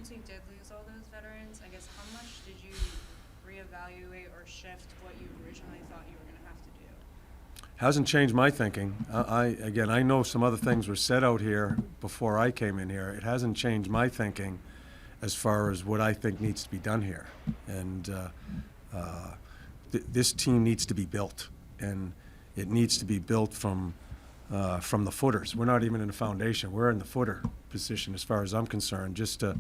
since we did lose all those veterans, I guess how much did you reevaluate or shift what you originally thought you were going to have to do? Hasn't changed my thinking. Again, I know some other things were said out here before I came in here. It hasn't changed my thinking as far as what I think needs to be done here. And this team needs to be built, and it needs to be built from the footers. We're not even in the foundation. We're in the footer position as far as I'm concerned, just to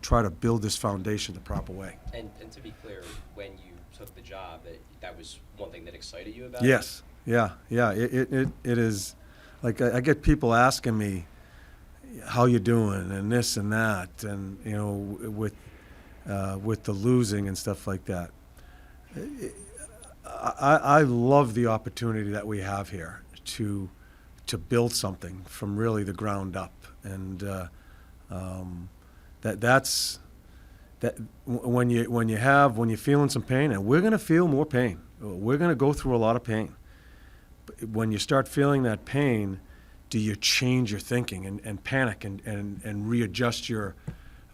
try to build this foundation the proper way. And to be clear, when you took the job, that was one thing that excited you about Yes. Yeah. It is. Like, I get people asking me, how you doing, and this and that, and, you know, with the losing and stuff like that. I love the opportunity that we have here to build something from really the ground up, and that's when you're feeling some pain, and we're going to feel more pain. We're going to go through a lot of pain. But when you start feeling that pain, do you change your thinking and panic and readjust your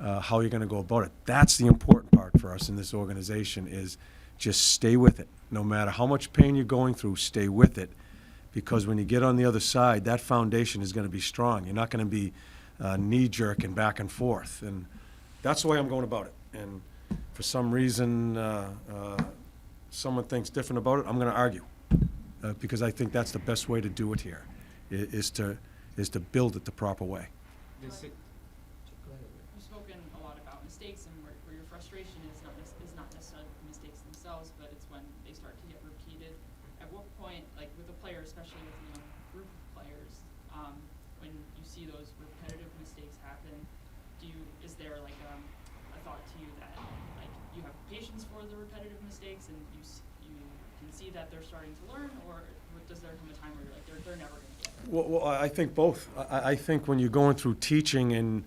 how you're going to go about it? That's the important part for us in this organization, is just stay with it. No matter how much pain you're going through, stay with it. Because when you get on the other side, that foundation is going to be strong. You're not going to be knee-jerk and back and forth. And that's the way I'm going about it. And for some reason, someone thinks different about it, I'm going to argue. Because I think that's the best way to do it here, is to build it the proper way. You've spoken a lot about mistakes, and where your frustration is not necessarily the mistakes themselves, but it's when they start to get repeated. At what point, like with a player, especially with a young group of players, when you see those repetitive mistakes happen, is there like a thought to you that like you have patience for the repetitive mistakes, and you can see that they're starting to learn, or does there come a time where you're like they're never going to get it? Well, I think both. I think when you're going through teaching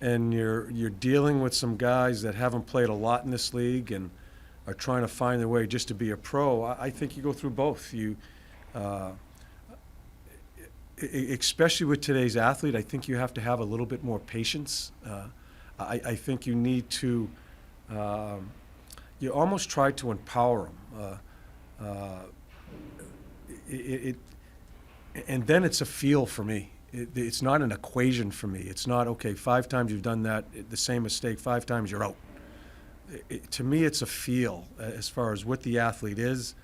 and you're dealing with some guys that haven't played a lot in this league and are trying to find their way just to be a pro, I think you go through both. Especially with today's athlete, I think you have to have a little bit more patience. I think you need to, you almost try to empower them. And then it's a feel for me. It's not an equation for me. It's not, okay, 5 times you've done that, the same mistake, 5 times you're out. To me, it's a feel as far as what the athlete is.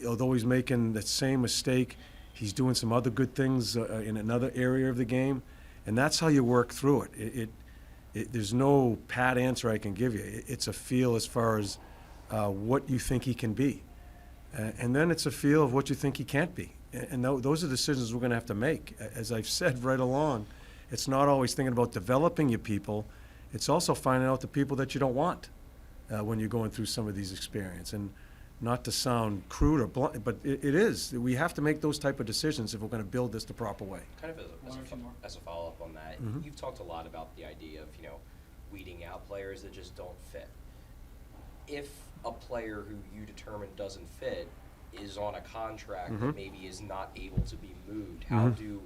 Although he's making the same mistake, he's doing some other good things in another area of the game. And that's how you work through it. There's no pat answer I can give you. It's a feel as far as what you think he can be. And then it's a feel of what you think he can't be. And those are decisions we're going to have to make. As I've said right along, it's not always thinking about developing your people. It's also finding out the people that you don't want when you're going through some of these experiences. And not to sound crude or blunt, but it is. We have to make those type of decisions if we're going to build this the proper way. Kind of as a follow-up on that, you've talked a lot about the idea of, weeding out players that just don't fit. If a player who you determine doesn't fit is on a contract that maybe is not able to be moved, how do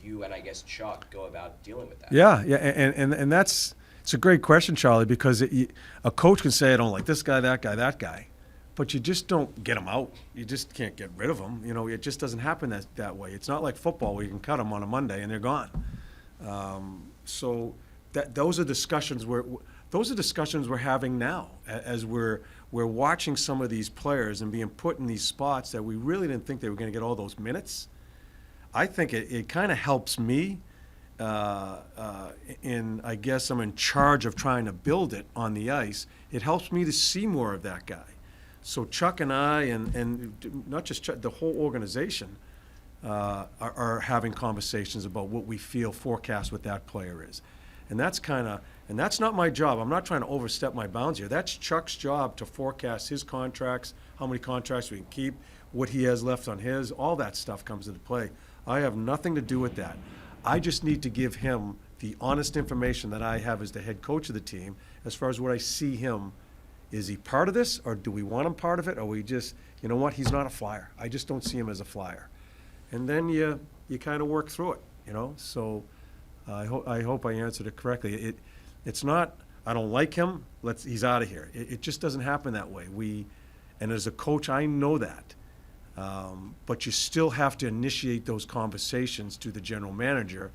you and I guess Chuck go about dealing with that? Yeah, and it's a great question, Charlie, because a coach can say, I don't like this guy, that guy, but you just don't get them out. You just can't get rid of them. It just doesn't happen that way. It's not like football where you can cut them on a Monday and they're gone. So those are discussions we're having now as we're watching some of these players and being put in these spots that we really didn't think they were going to get all those minutes. I think it kind of helps me. I guess I'm in charge of trying to build it on the ice. It helps me to see more of that guy. So Chuck and I, and not just Chuck, the whole organization, are having conversations about what we feel forecast what that player is. And that's not my job. I'm not trying to overstep my bounds here. That's Chuck's job to forecast his contracts, how many contracts we can keep, what he has left on his. All that stuff comes into play. I have nothing to do with that. I just need to give him the honest information that I have as the head coach of the team as far as what I see him. Is he part of this, or do we want him part of it, or we just, he's not a flyer. I just don't see him as a flyer. And then you kind of work through it, So I hope I answered it correctly. It's not, I don't like him, he's out of here. It just doesn't happen that way. And as a coach, I know that. But you still have to initiate those conversations to the general manager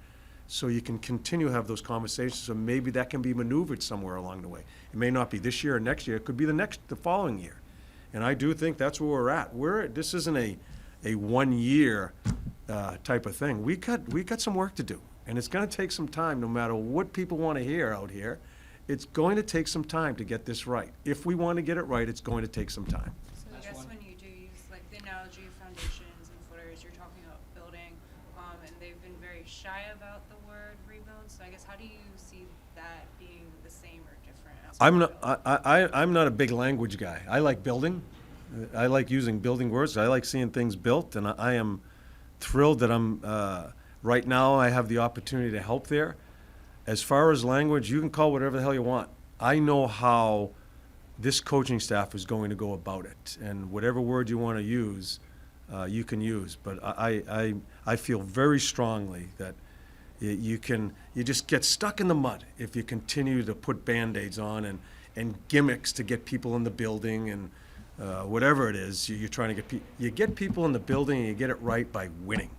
so you can continue to have those conversations, so maybe that can be maneuvered somewhere along the way. It may not be this year or next year, it could be the following year. And I do think that's where we're at. This isn't a 1 year type of thing. We got some work to do, and it's going to take some time. No matter what people want to hear out here, it's going to take some time to get this right. If we want to get it right, it's going to take some time. So I guess when you do use like the analogy of foundations and footers, you're talking about building, and they've been very shy about the word rebuild. So I guess how do you see that being the same or different? I'm not a big language guy. I like building. I like using building words. I like seeing things built, and I am thrilled that right now I have the opportunity to help there. As far as language, you can call whatever the hell you want. I know how this coaching staff is going to go about it, and whatever word you want to use, you can use. But I feel very strongly that you just get stuck in the mud if you continue to put Band-Aids on and gimmicks to get people in the building and whatever it is you're trying to get. You get people in the building and you get it right by winning.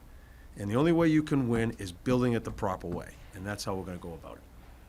And the only way you can win is building it the proper way. And that's how we're going to go about it.